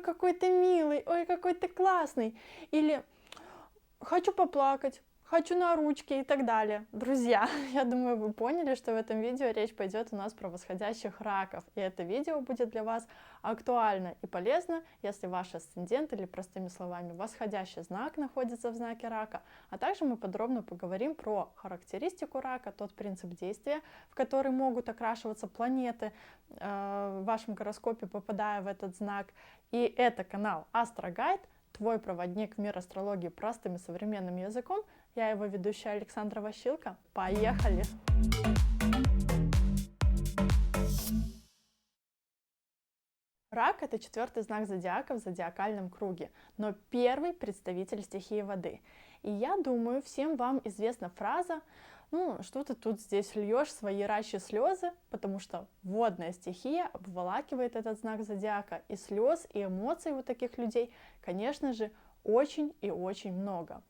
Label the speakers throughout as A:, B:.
A: какой ты милый, ой, какой ты классный, или хочу поплакать, хочу на ручки и так далее. Друзья, я думаю, вы поняли, что в этом видео речь пойдет у нас про восходящих раков, и это видео будет для вас актуально и полезно, если ваш асцендент или, простыми словами, восходящий знак находится в знаке рака, а также мы подробно поговорим про характеристику рака, тот принцип действия, в который могут окрашиваться планеты в вашем гороскопе, попадая в этот знак. И это канал Астрогайд, твой проводник в мир астрологии простым и современным языком. Я его ведущая Александра Ващилко. Поехали! Рак — это 4-й знак зодиака в зодиакальном круге, но первый представитель стихии воды. И я думаю, всем вам известна фраза: ну, что ты тут здесь льешь свои рачьи слезы, потому что водная стихия обволакивает этот знак зодиака, и слез, и эмоций у таких людей, конечно же, очень и очень много.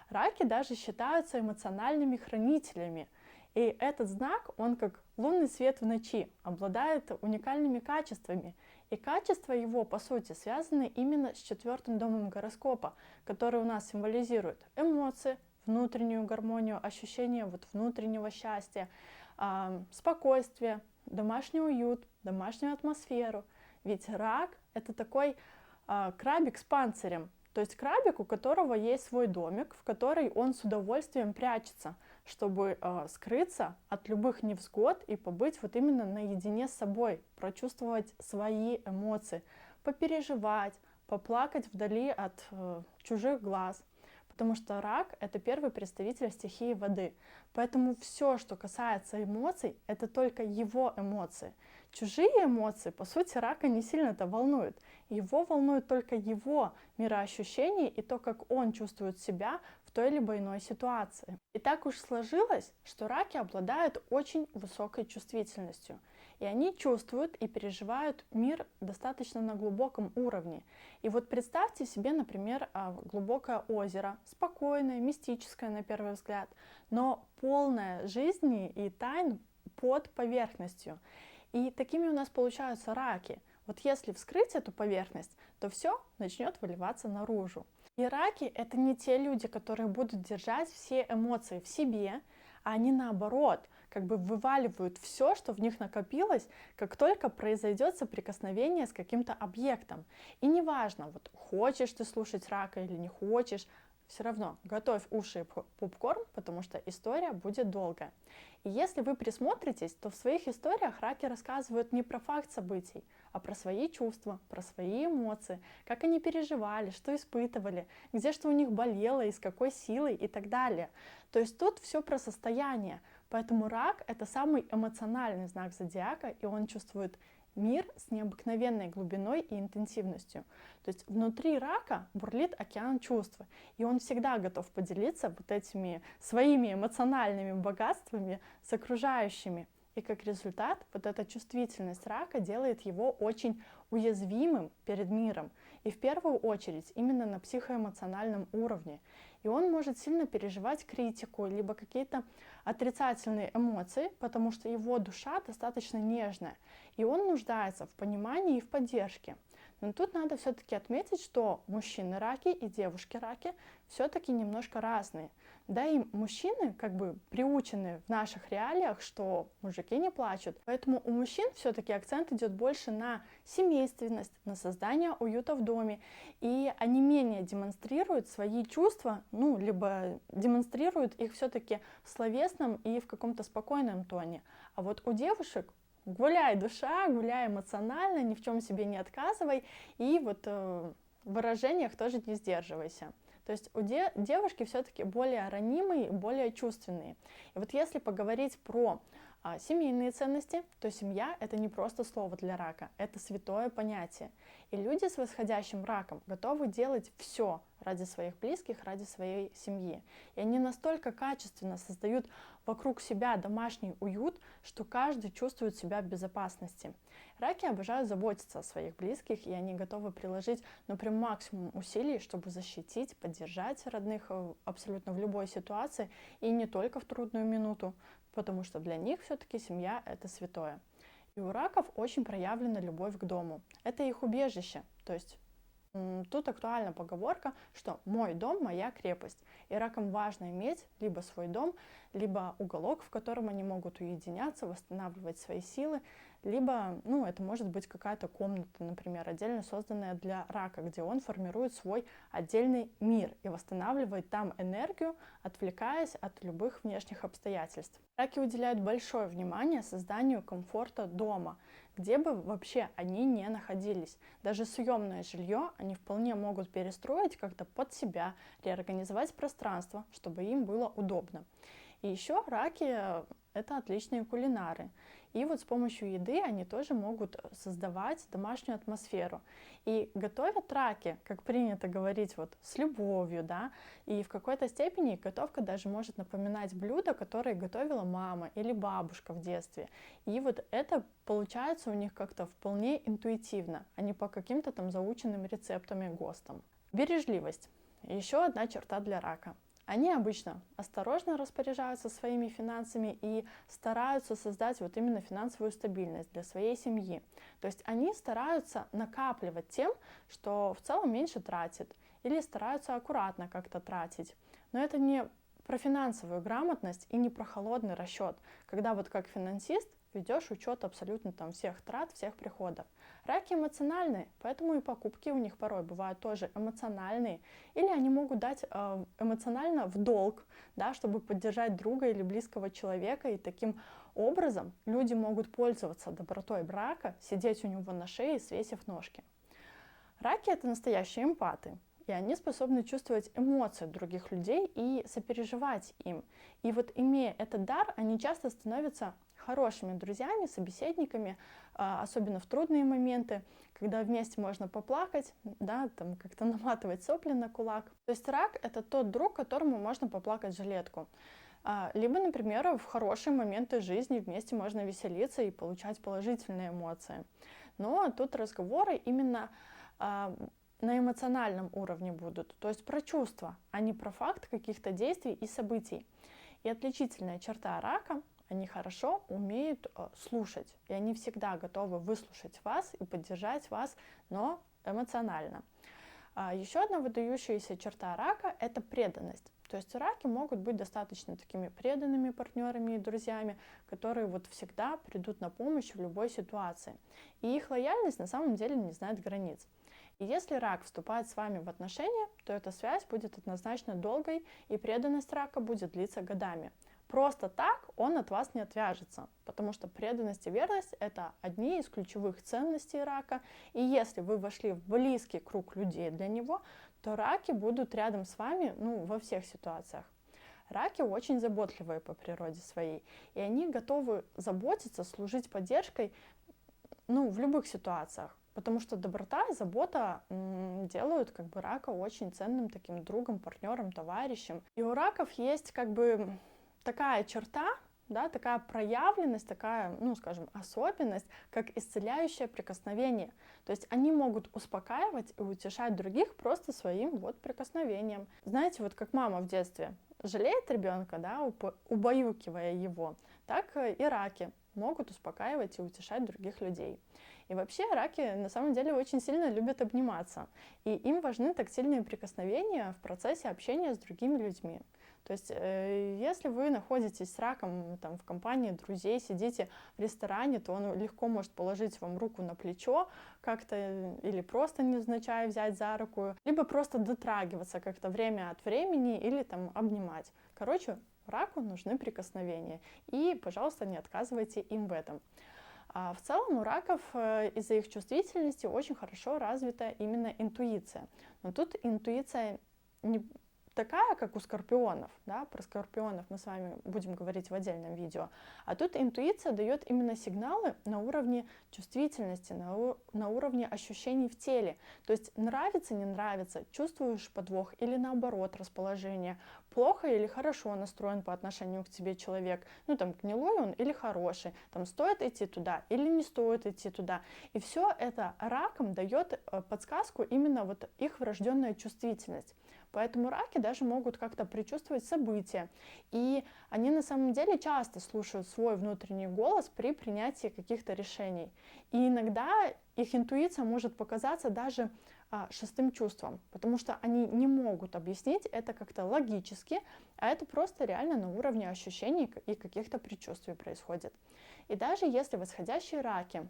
A: Раки даже считаются эмоциональными хранителями. И этот знак, он как лунный свет в ночи, обладает уникальными качествами. И качества его, по сути, связаны именно с 4-м домом гороскопа, который у нас символизирует эмоции, внутреннюю гармонию, ощущение внутреннего счастья, спокойствие, домашний уют, домашнюю атмосферу. Ведь рак — это такой крабик с панцирем, то есть крабик, у которого есть свой домик, в который он с удовольствием прячется, чтобы скрыться от любых невзгод и побыть именно наедине с собой, прочувствовать свои эмоции, попереживать, поплакать вдали от чужих глаз. Потому что рак — это первый представитель стихии воды. Поэтому все, что касается эмоций, это только его эмоции. Чужие эмоции, по сути, рака не сильно-то волнуют. Его волнует только его мироощущение и то, как он чувствует себя в той либо иной ситуации. И так уж сложилось, что раки обладают очень высокой чувствительностью. И они чувствуют и переживают мир достаточно на глубоком уровне. И вот представьте себе, например, глубокое озеро, спокойное, мистическое на первый взгляд, но полное жизни и тайн под поверхностью. И такими у нас получаются раки. Вот если вскрыть эту поверхность, то все начнет выливаться наружу. И раки — это не те люди, которые будут держать все эмоции в себе, а они наоборот, как бы вываливают все, что в них накопилось, как только произойдет соприкосновение с каким-то объектом. И неважно, хочешь ты слушать рака или не хочешь, все равно готовь уши и попкорн, потому что история будет долгая. И если вы присмотритесь, то в своих историях раки рассказывают не про факт событий, а про свои чувства, про свои эмоции, как они переживали, что испытывали, где что у них болело и с какой силой и так далее. То есть тут все про состояние. Поэтому рак — это самый эмоциональный знак зодиака, и он чувствует мир с необыкновенной глубиной и интенсивностью. То есть внутри рака бурлит океан чувств, и он всегда готов поделиться этими своими эмоциональными богатствами с окружающими. И как результат, эта чувствительность рака делает его очень уязвимым перед миром. И в первую очередь именно на психоэмоциональном уровне. И он может сильно переживать критику, либо какие-то отрицательные эмоции, потому что его душа достаточно нежная. И он нуждается в понимании и в поддержке. Но тут надо все-таки отметить, что мужчины раки и девушки раки все-таки немножко разные. Да и мужчины как бы приучены в наших реалиях, что мужики не плачут. Поэтому у мужчин все-таки акцент идет больше на семейственность, на создание уюта в доме. И они менее демонстрируют свои чувства, либо демонстрируют их все-таки в словесном и в каком-то спокойном тоне. А вот у девушек гуляй, душа, гуляй эмоционально, ни в чем себе не отказывай, и в выражениях тоже не сдерживайся. То есть у девушки все-таки более ранимые, более чувственные. И вот если поговорить про семейные ценности, то семья — это не просто слово для рака, это святое понятие. И люди с восходящим раком готовы делать все ради своих близких, ради своей семьи. И они настолько качественно создают вокруг себя домашний уют, что каждый чувствует себя в безопасности. Раки обожают заботиться о своих близких, и они готовы приложить, прям максимум усилий, чтобы защитить, поддержать родных абсолютно в любой ситуации, и не только в трудную минуту, потому что для них все-таки семья — это святое. И у раков очень проявлена любовь к дому. Это их убежище, то есть Тут актуальна поговорка, что «мой дом– моя крепость». И ракам важно иметь либо свой дом, либо уголок, в котором они могут уединяться, восстанавливать свои силы, либо, это может быть какая-то комната, например, отдельно созданная для рака, где он формирует свой отдельный мир и восстанавливает там энергию, отвлекаясь от любых внешних обстоятельств. Раки уделяют большое внимание созданию комфорта дома, где бы вообще они не находились. Даже съемное жилье они вполне могут перестроить как-то под себя, реорганизовать пространство, чтобы им было удобно. И еще раки это отличные кулинары. И вот с помощью еды они тоже могут создавать домашнюю атмосферу. И готовят раки, как принято говорить, вот с любовью, да, и в какой-то степени готовка даже может напоминать блюда, которые готовила мама или бабушка в детстве. И вот это получается у них как-то вполне интуитивно, а не по каким-то там заученным рецептам и ГОСТам. Бережливость. Еще одна черта для рака. Они обычно осторожно распоряжаются своими финансами и стараются создать вот именно финансовую стабильность для своей семьи. То есть они стараются накапливать тем, что в целом меньше тратят, или стараются аккуратно как-то тратить. Но это не про финансовую грамотность и не про холодный расчет, когда вот как финансист ведешь учет абсолютно там всех трат, всех приходов. Раки эмоциональные, поэтому и покупки у них порой бывают тоже эмоциональные. Или они могут дать эмоционально в долг, да, чтобы поддержать друга или близкого человека. И таким образом люди могут пользоваться добротой рака, сидеть у него на шее, свесив ножки. Раки — это настоящие эмпаты. И они способны чувствовать эмоции других людей и сопереживать им. И вот имея этот дар, они часто становятся хорошими друзьями, собеседниками, особенно в трудные моменты, когда вместе можно поплакать, да, там как-то наматывать сопли на кулак. То есть рак — это тот друг, которому можно поплакать жилетку. Либо, например, в хорошие моменты жизни вместе можно веселиться и получать положительные эмоции. Но тут разговоры именно на эмоциональном уровне будут, то есть про чувства, а не про факт каких-то действий и событий. И отличительная черта рака — они хорошо умеют слушать, и они всегда готовы выслушать вас и поддержать вас, но эмоционально. Еще одна выдающаяся черта рака — это преданность. То есть раки могут быть достаточно такими преданными партнерами и друзьями, которые вот всегда придут на помощь в любой ситуации. И их лояльность на самом деле не знает границ. И если рак вступает с вами в отношения, то эта связь будет однозначно долгой, и преданность рака будет длиться годами. Просто так он от вас не отвяжется, потому что преданность и верность — это одни из ключевых ценностей рака, и если вы вошли в близкий круг людей для него, то раки будут рядом с вами, во всех ситуациях. Раки очень заботливые по природе своей, и они готовы заботиться, служить поддержкой, в любых ситуациях. Потому что доброта и забота делают рака очень ценным таким другом, партнером, товарищем. И у раков есть такая черта, да, такая проявленность, такая, скажем, особенность, как исцеляющее прикосновение. То есть они могут успокаивать и утешать других просто своим прикосновением. Знаете, вот как мама в детстве жалеет ребенка, да, убаюкивая его, так и раки могут успокаивать и утешать других людей. И вообще раки на самом деле очень сильно любят обниматься, и им важны тактильные прикосновения в процессе общения с другими людьми. То есть, если вы находитесь с раком в компании друзей, сидите в ресторане, то он легко может положить вам руку на плечо как-то, или просто невзначай взять за руку, либо просто дотрагиваться как-то время от времени, или обнимать. Короче, раку нужны прикосновения, и, пожалуйста, не отказывайте им в этом. В целом у раков из-за их чувствительности очень хорошо развита именно интуиция. Но тут интуиция не такая, как у скорпионов, да, про скорпионов мы с вами будем говорить в отдельном видео, а тут интуиция дает именно сигналы на уровне чувствительности, на уровне ощущений в теле, то есть нравится, не нравится, чувствуешь подвох или наоборот расположение, плохо или хорошо настроен по отношению к тебе человек, гнилой он или хороший, стоит идти туда или не стоит идти туда, и все это ракам дает подсказку именно их врожденная чувствительность. Поэтому раки даже могут как-то предчувствовать события. И они на самом деле часто слушают свой внутренний голос при принятии каких-то решений. И иногда их интуиция может показаться даже шестым чувством, потому что они не могут объяснить это как-то логически, а это просто реально на уровне ощущений и каких-то предчувствий происходит. И даже если восходящие раки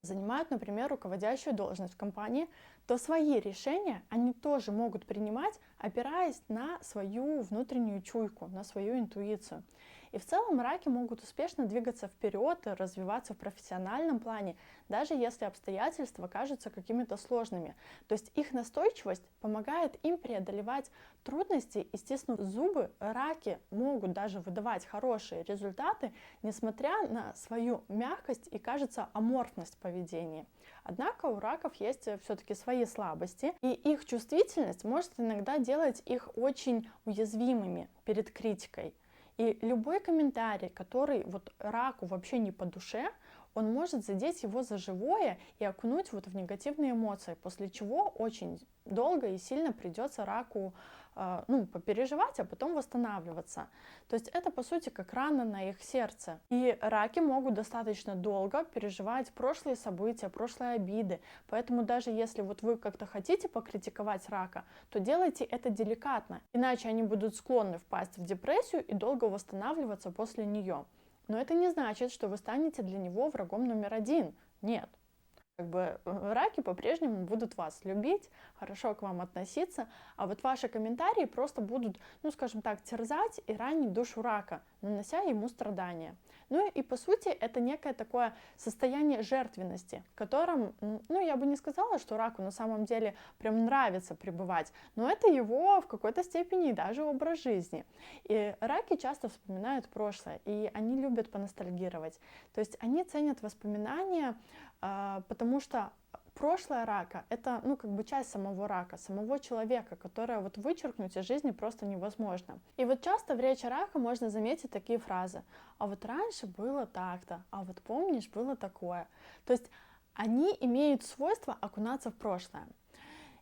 A: занимают, например, руководящую должность в компании, то свои решения они тоже могут принимать, опираясь на свою внутреннюю чуйку, на свою интуицию. И в целом раки могут успешно двигаться вперед и развиваться в профессиональном плане, даже если обстоятельства кажутся какими-то сложными. То есть их настойчивость помогает им преодолевать трудности, и, стиснув зубы, раки могут даже выдавать хорошие результаты, несмотря на свою мягкость и, кажется, аморфность поведения. Однако у раков есть все-таки свои слабости, и их чувствительность может иногда делать их очень уязвимыми перед критикой. И любой комментарий, который вот раку вообще не по душе, он может задеть его за живое и окунуть вот в негативные эмоции, после чего очень долго и сильно придется раку попереживать, а потом восстанавливаться. То есть это, по сути, как рана на их сердце. И раки могут достаточно долго переживать прошлые события, прошлые обиды. Поэтому даже если вот вы как-то хотите покритиковать рака, то делайте это деликатно. Иначе они будут склонны впасть в депрессию и долго восстанавливаться после нее. Но это не значит, что вы станете для него врагом номер один. Нет. Раки по-прежнему будут вас любить, хорошо к вам относиться, а вот ваши комментарии просто будут, скажем так, терзать и ранить душу рака, нанося ему страдания. Ну и по сути это некое такое состояние жертвенности, в котором, я бы не сказала, что раку на самом деле прям нравится пребывать, но это его в какой-то степени даже образ жизни. И раки часто вспоминают прошлое, и они любят поностальгировать. То есть они ценят воспоминания, потому что прошлое рака — это, часть самого рака, самого человека, которое вот вычеркнуть из жизни просто невозможно. И вот часто в речи рака можно заметить такие фразы: «А вот раньше было так-то», «А вот помнишь, было такое». То есть они имеют свойство окунаться в прошлое.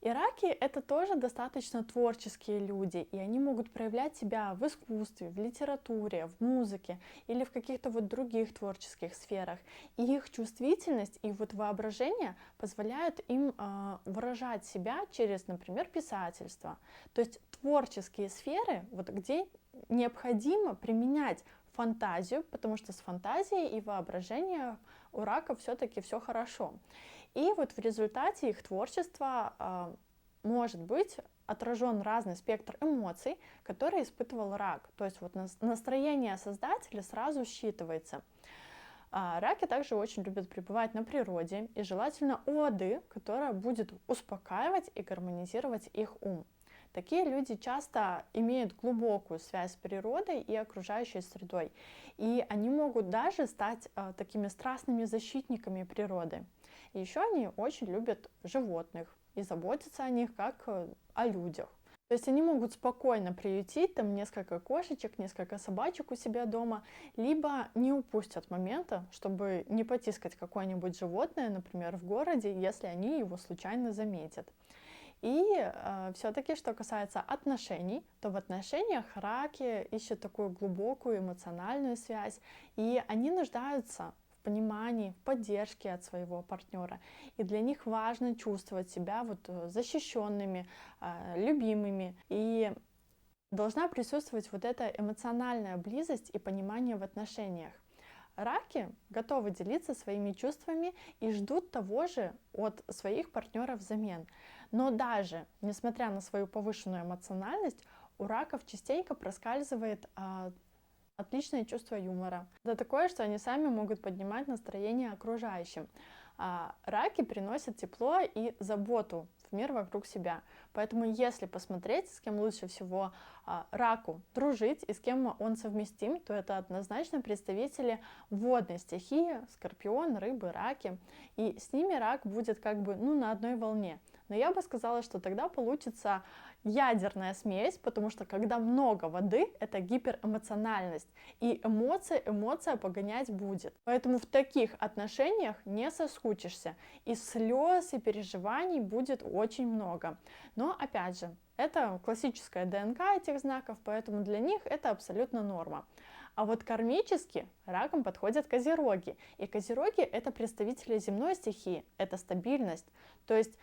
A: И раки — это тоже достаточно творческие люди, и они могут проявлять себя в искусстве, в литературе, в музыке или в каких-то вот других творческих сферах. И их чувствительность и вот воображение позволяют им выражать себя через, например, писательство. То есть творческие сферы, вот где необходимо применять фантазию, потому что с фантазией и воображением у раков все-таки все хорошо. И вот в результате их творчества может быть отражен разный спектр эмоций, которые испытывал рак. То есть вот настроение создателя сразу считывается. Раки также очень любят пребывать на природе, и желательно у воды, которая будет успокаивать и гармонизировать их ум. Такие люди часто имеют глубокую связь с природой и окружающей средой, и они могут даже стать такими страстными защитниками природы. И еще они очень любят животных и заботятся о них как о людях. То есть они могут спокойно приютить там несколько кошечек, несколько собачек у себя дома, либо не упустят момента, чтобы не потискать какое-нибудь животное, например, в городе, если они его случайно заметят. И все-таки, что касается отношений, то в отношениях раки ищут такую глубокую эмоциональную связь, и они нуждаются в понимании, в поддержке от своего партнера. И для них важно чувствовать себя вот защищенными, любимыми. И должна присутствовать вот эта эмоциональная близость и понимание в отношениях. Раки готовы делиться своими чувствами и ждут того же от своих партнеров взамен. Но даже несмотря на свою повышенную эмоциональность, у раков частенько проскальзывает отличное чувство юмора. Это такое, что они сами могут поднимать настроение окружающим. Раки приносят тепло и заботу в мир вокруг себя. Поэтому если посмотреть, с кем лучше всего раку дружить и с кем он совместим, то это однозначно представители водной стихии: скорпион, рыбы, раки. И с ними рак будет на одной волне. Но я бы сказала, что тогда получится ядерная смесь, потому что когда много воды, это гиперэмоциональность, и эмоция погонять будет. Поэтому в таких отношениях не соскучишься, и слез, и переживаний будет очень много. Но опять же, это классическая ДНК этих знаков, поэтому для них это абсолютно норма. А вот кармически ракам подходят козероги. И козероги — это представители земной стихии, это стабильность. То есть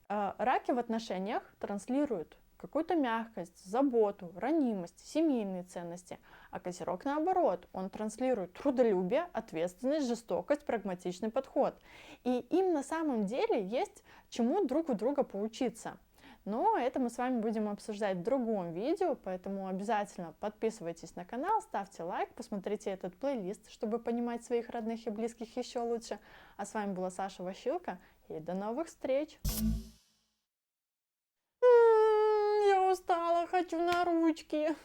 A: Раки в отношениях транслируют какую-то мягкость, заботу, ранимость, семейные ценности. А Козерог наоборот, он транслирует трудолюбие, ответственность, жестокость, прагматичный подход. И им на самом деле есть чему друг у друга поучиться. Но это мы с вами будем обсуждать в другом видео, поэтому обязательно подписывайтесь на канал, ставьте лайк, посмотрите этот плейлист, чтобы понимать своих родных и близких еще лучше. А с вами была Саша Ващилко, и до новых встреч! Я устала, хочу на ручки.